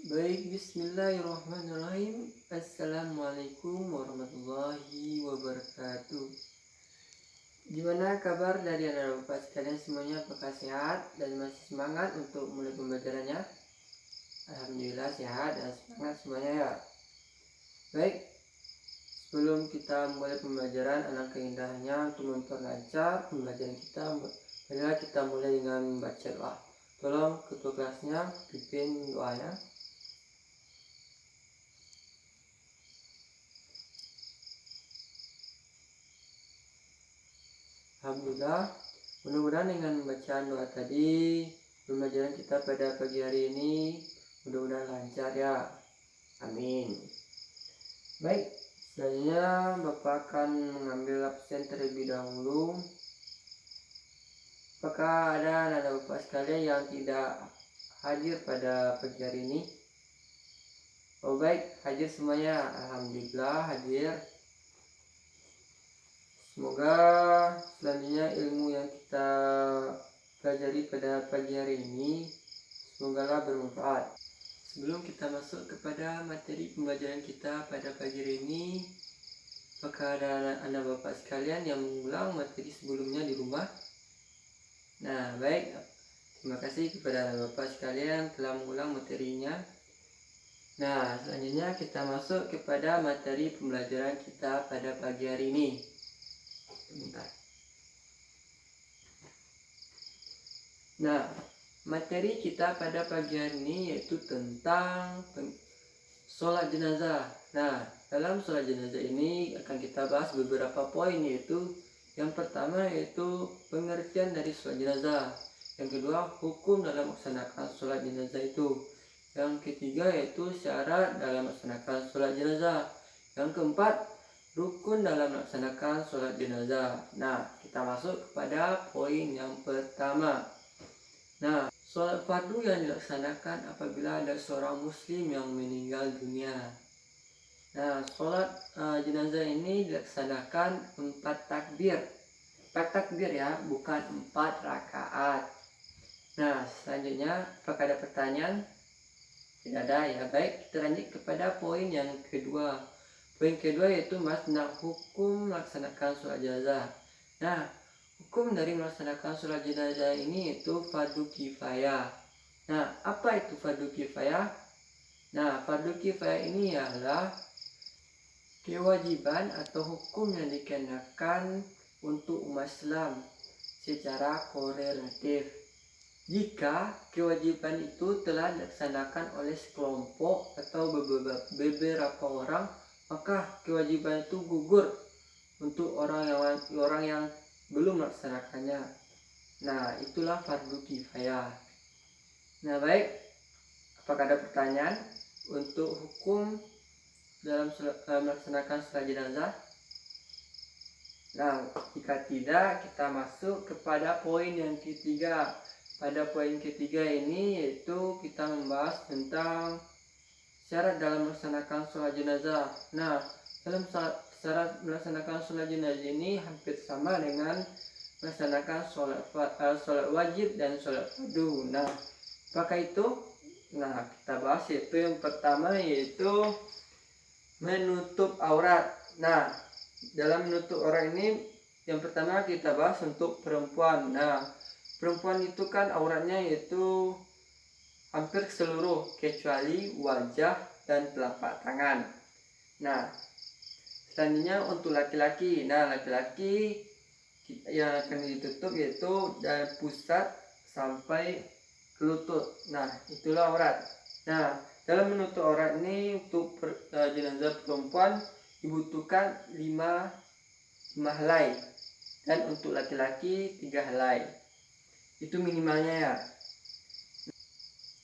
Baik, bismillahirrahmanirrahim. Assalamualaikum warahmatullahi wabarakatuh. Gimana kabar dari anak bapak sekalian semuanya? Apakah sehat dan masih semangat untuk mulai pembelajarannya? Alhamdulillah sehat dan semangat semuanya ya. Baik, sebelum kita mulai pembelajaran, alangkah indahnya untuk memperlancar pembelajaran kita. Marilah kita mulai dengan membaca doa. Tolong ketua kelasnya pimpin doanya. Alhamdulillah, mudah-mudahan dengan bacaan doa tadi pembelajaran kita pada pagi hari ini mudah-mudahan lancar ya. Amin. Baik, selanjutnya Bapak akan mengambil absen terlebih dahulu. Apakah ada anak Bapak sekalian yang tidak hadir pada pagi hari ini? Oh baik, hadir semuanya. Alhamdulillah hadir. Semoga selanjutnya ilmu yang kita pelajari pada pagi hari ini semoga bermanfaat. Sebelum kita masuk kepada materi pembelajaran kita pada pagi hari ini, apakah ada anak bapak sekalian yang mengulang materi sebelumnya di rumah? Nah baik, terima kasih kepada anak bapak sekalian telah mengulang materinya. Nah selanjutnya kita masuk kepada materi pembelajaran kita pada pagi hari ini. Bentar. Nah, materi kita pada pagi hari ini yaitu tentang sholat jenazah. Nah, dalam sholat jenazah ini akan kita bahas beberapa poin, yaitu yang pertama yaitu pengertian dari sholat jenazah, yang kedua hukum dalam melaksanakan sholat jenazah itu, yang ketiga yaitu syarat dalam melaksanakan sholat jenazah, yang keempat rukun dalam melaksanakan sholat jenazah. Nah, kita masuk kepada poin yang pertama. Nah, sholat fardu yang dilaksanakan apabila ada seorang muslim yang meninggal dunia. Nah, sholat jenazah ini dilaksanakan 4 takbir. 4 takbir ya, bukan 4 rakaat. Nah, selanjutnya apakah ada pertanyaan? Tidak ada ya. Baik, kita lanjut kepada poin yang kedua. Poin kedua yaitu tentang hukum melaksanakan sholat jenazah. Nah, hukum dari melaksanakan sholat jenazah ini yaitu fardu kifayah. Nah, apa itu fardu kifayah? Nah, fardu kifayah ini adalah kewajiban atau hukum yang dikenakan untuk umat Islam secara korelatif. Jika kewajiban itu telah dilaksanakan oleh sekelompok atau beberapa orang, maka kewajiban itu gugur untuk orang yang belum melaksanakannya. Nah, itulah fardu kifayah. Nah, baik, apakah ada pertanyaan untuk hukum dalam melaksanakan sholat jenazah? Nah, jika tidak, kita masuk kepada poin yang ketiga. Pada poin ketiga ini yaitu kita membahas tentang syarat dalam melaksanakan sholat jenazah. Nah, dalam syarat melaksanakan sholat jenazah ini hampir sama dengan melaksanakan sholat wajib dan sholat fardu. Nah, apakah itu? Nah, kita bahas yaitu yang pertama yaitu menutup aurat. Nah, dalam menutup aurat ini yang pertama kita bahas untuk perempuan. Nah, perempuan itu kan auratnya yaitu hampir seluruh kecuali wajah dan telapak tangan. Nah, selanjutnya untuk laki-laki. Nah, laki-laki yang akan ditutup yaitu dari pusat sampai ke lutut. Nah, itulah aurat. Nah, dalam menutup aurat ini untuk jenazah perempuan dibutuhkan 5 helai dan untuk laki-laki 3 helai. Itu minimalnya ya.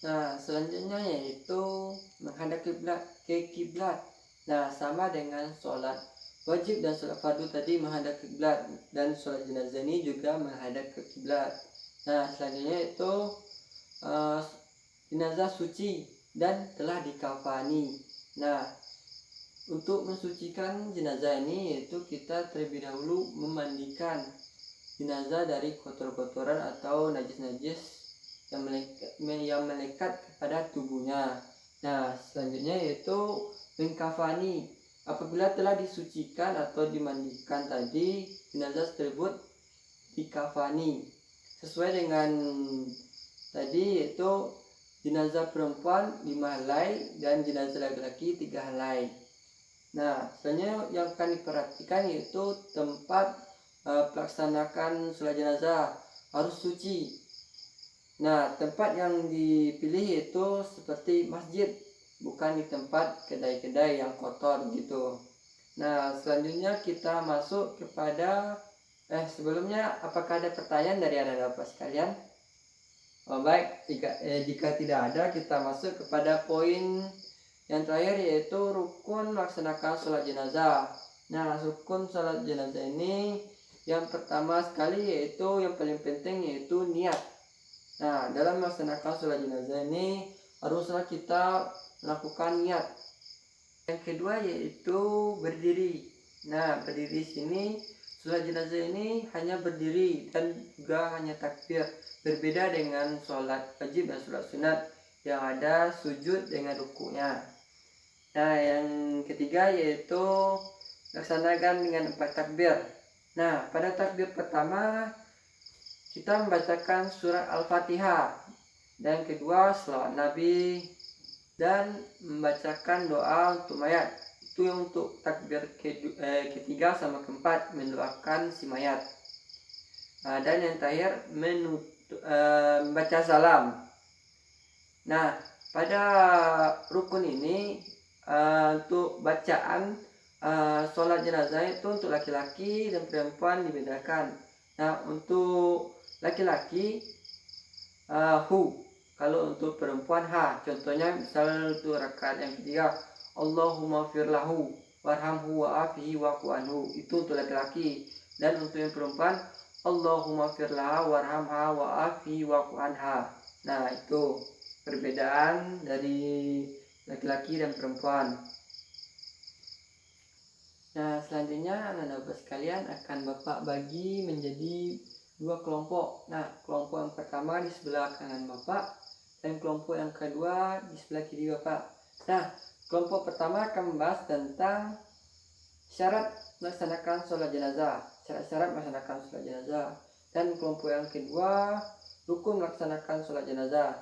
Nah, selanjutnya yaitu menghadap ke kiblat. Nah, sama dengan sholat wajib dan sholat fardu tadi menghadap ke kiblat, dan sholat jenazah ini juga menghadap ke kiblat. Nah, selanjutnya yaitu jenazah suci dan telah dikafani. Nah, untuk mensucikan jenazah ini yaitu kita terlebih dahulu memandikan jenazah dari kotor-kotoran atau najis-najis yang melekat kepada tubuhnya. Nah, selanjutnya yaitu mengkafani. Apabila telah disucikan atau dimandikan tadi, jenazah tersebut dikafani. Sesuai dengan tadi yaitu jenazah perempuan 5 helai dan jenazah laki-laki 3 helai. Nah, selanjutnya yang akan diperhatikan yaitu tempat pelaksanakan sholat jenazah harus suci. Nah, tempat yang dipilih itu seperti masjid, bukan di tempat kedai-kedai yang kotor gitu. Nah, selanjutnya kita masuk kepada sebelumnya apakah ada pertanyaan dari anak-anak Bapak sekalian? Oh, baik, jika tidak ada, kita masuk kepada poin yang terakhir yaitu rukun melaksanakan sholat jenazah. Nah, rukun sholat jenazah ini yang pertama sekali yaitu yang paling penting yaitu niat. Nah, dalam melaksanakan sholat jenazah ini haruslah kita melakukan niat. Yang kedua yaitu berdiri. Nah, berdiri sini sholat jenazah ini hanya berdiri dan juga hanya takbir. Berbeda dengan sholat wajib dan sholat sunat yang ada sujud dengan rukunya. Nah, yang ketiga yaitu laksanakan dengan 4 takbir. Nah, pada takbir pertama kita membacakan surat Al-Fatihah, dan kedua selawat Nabi, dan membacakan doa untuk mayat. Itu yang untuk takbir ketiga sama keempat, mendoakan si mayat. Nah, dan yang terakhir membaca salam. Nah, pada rukun ini untuk bacaan sholat jenazah itu untuk laki-laki dan perempuan dibedakan. Nah, untuk laki-laki hu, kalau untuk perempuan ha. Contohnya misal untuk rakaat yang ketiga, Allahumma firlahu warhamhu wa'afihi wa'fu anhu, itu untuk laki-laki. Dan untuk yang perempuan, Allahumma firlaha warhamha wa'afihi wa'fu anha. Nah, itu perbedaan dari laki-laki dan perempuan. Nah, selanjutnya anak-anak sekalian akan Bapak bagi menjadi 2 kelompok. Nah, kelompok yang pertama di sebelah kanan Bapak dan kelompok yang kedua di sebelah kiri Bapak. Nah, kelompok pertama akan membahas tentang syarat melaksanakan sholat jenazah. Syarat-syarat melaksanakan sholat jenazah. Dan kelompok yang kedua rukun melaksanakan sholat jenazah.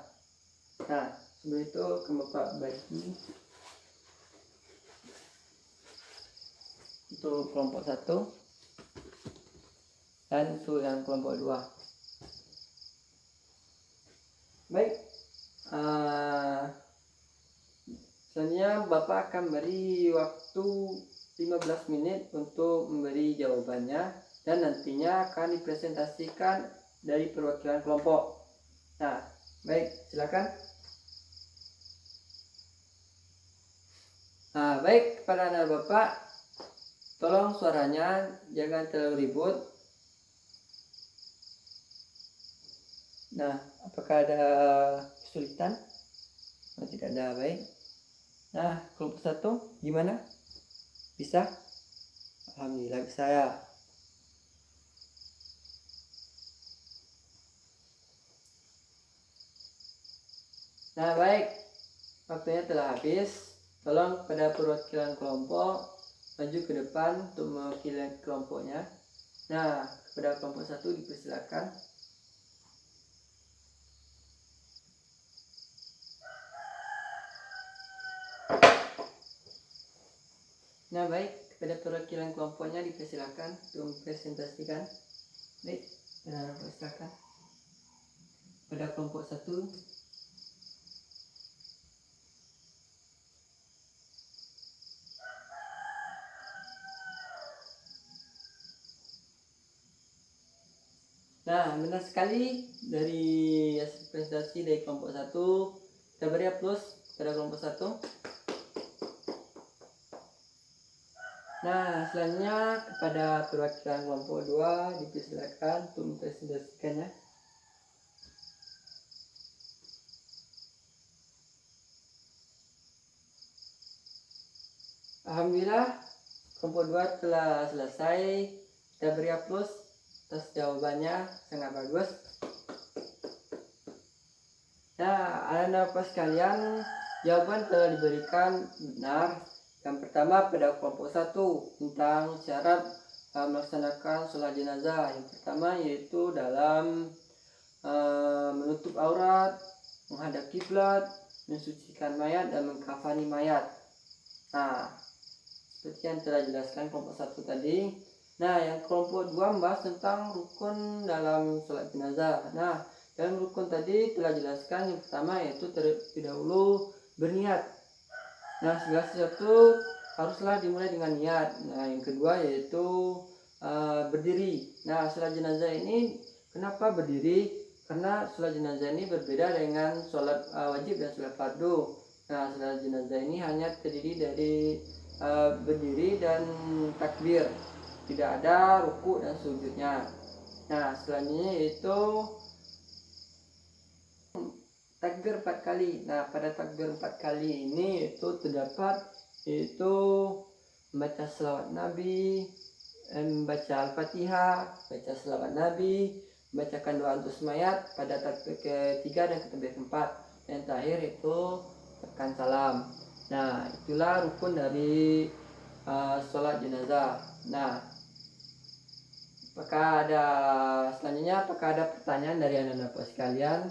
Nah, sebelum itu akan Bapak bagi untuk kelompok 1 dan untuk yang kelompok 2. Baik, selanjutnya Bapak akan beri waktu 15 menit untuk memberi jawabannya, dan nantinya akan dipresentasikan dari perwakilan kelompok. Nah, baik, silakan. Nah, baik, kepada anak Bapak, tolong suaranya jangan terlalu ribut. Nah, apakah ada kesulitan? Oh, tidak ada, baik. Nah, kelompok 1 gimana? Bisa? Alhamdulillah bisa ya. Nah, baik, waktunya telah habis. Tolong pada perwakilan kelompok maju ke depan untuk mewakili kelompoknya. Nah, kepada kelompok 1 dipersilakan. Nah, baik, kepada perwakilan kelompoknya dipersilakan untuk mempresentasikan. Baik, silakan. Pada kelompok 1. Nah, benar sekali dari hasil presentasi dari kelompok 1. Kita beri aplaus pada kelompok 1. Nah, selanjutnya kepada perwakilan kelompok 2 dipersilakan untuk mempresentasikannya. Alhamdulillah, kelompok 2 telah selesai. Kita beri aplaus atas jawabannya, sangat bagus. Nah, anak-anak sekalian, Jawaban telah diberikan benar. Yang pertama pada kelompok 1 tentang syarat melaksanakan sholat jenazah. Yang pertama yaitu dalam menutup aurat, menghadap kiblat, mensucikan mayat dan mengkafani mayat. Nah, seperti yang telah dijelaskan kelompok 1 tadi. Nah, yang kelompok 2 membahas tentang rukun dalam sholat jenazah. Nah, dalam rukun tadi telah dijelaskan yang pertama yaitu terlebih dahulu berniat. Nah, segala sesuatu haruslah dimulai dengan niat. Nah, yang kedua yaitu berdiri. Nah, sholat jenazah ini kenapa berdiri? Karena sholat jenazah ini berbeda dengan sholat wajib dan sholat fardu. Nah, sholat jenazah ini hanya terdiri dari berdiri dan takbir, tidak ada ruku dan sujudnya. Nah, selanjutnya yaitu takbir 4 kali. Nah, pada takbir 4 kali ini itu terdapat yaitu membaca selawat Nabi, membaca Al-Fatihah, baca selawat Nabi, membacakan doa untuk mayat pada takbir ketiga dan takbir keempat. Yang terakhir itu tekan salam. Nah, itulah rukun dari sholat jenazah. Nah, apakah ada pertanyaan dari anak-anak sekalian?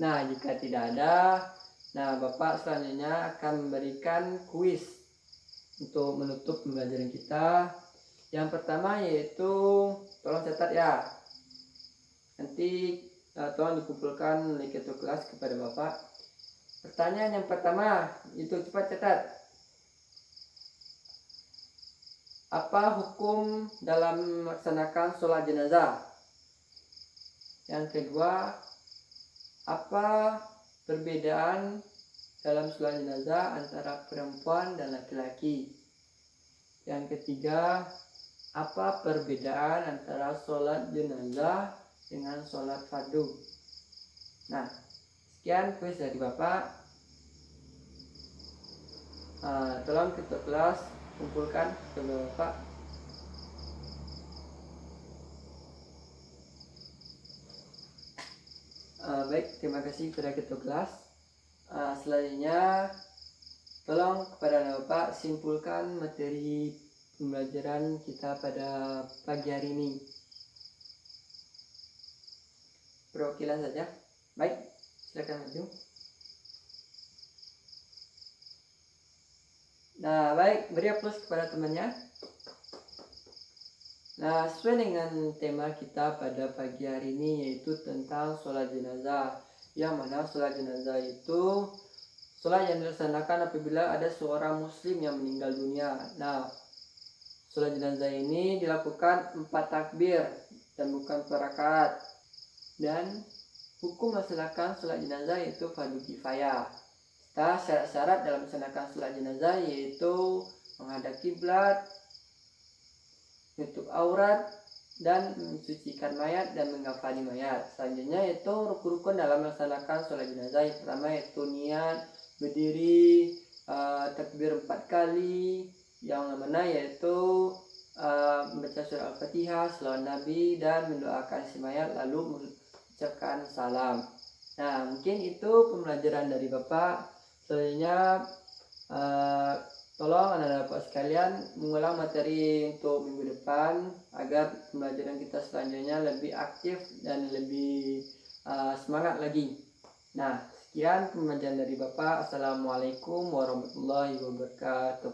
Nah, jika tidak ada, nah Bapak selanjutnya akan memberikan kuis untuk menutup pembelajaran kita. Yang pertama yaitu, tolong catat ya. Nanti tolong dikumpulkan oleh ketua kelas kepada Bapak. Pertanyaan yang pertama itu cepat catat. Apa hukum dalam melaksanakan sholat jenazah? Yang kedua, apa perbedaan dalam sholat jenazah antara perempuan dan laki-laki? Yang ketiga, apa perbedaan antara sholat jenazah dengan sholat fardu? Nah, sekian kuis dari Bapak. Tolong ketua kelas kumpulkan ke Bapak. Baik, terima kasih kepada ketua kelas. Selanjutnya tolong kepada Bapak simpulkan materi pembelajaran kita pada pagi hari ini. Perwakilan saja. Baik, silakan maju. Nah, baik, beri aplaus kepada temannya. Nah, sesuai dengan tema kita pada pagi hari ini yaitu tentang sholat jenazah. Yang mana sholat jenazah itu sholat yang dilaksanakan apabila ada seorang muslim yang meninggal dunia. Nah, sholat jenazah ini dilakukan 4 takbir dan bukan per rakaat. Dan hukum melaksanakan sholat jenazah yaitu fardu kifayah. Nah, syarat-syarat dalam melaksanakan sholat jenazah yaitu menghadap kiblat, menutup aurat, dan mensucikan mayat dan mengkafani mayat. Selanjutnya yaitu rukun-rukun dalam melaksanakan sholat jenazah. Yang pertama yaitu niat, berdiri, takbir 4 kali, yang mana yaitu membaca surah Al-Fatihah, selawat Nabi, dan mendoakan si mayat lalu mengucapkan salam. Nah, mungkin itu pembelajaran dari Bapak. Selanjutnya tolong anak-anak Bapak sekalian mengulang materi untuk minggu depan agar pembelajaran kita selanjutnya lebih aktif dan lebih semangat lagi. Nah, sekian pembelajaran dari Bapak. Assalamualaikum warahmatullahi wabarakatuh.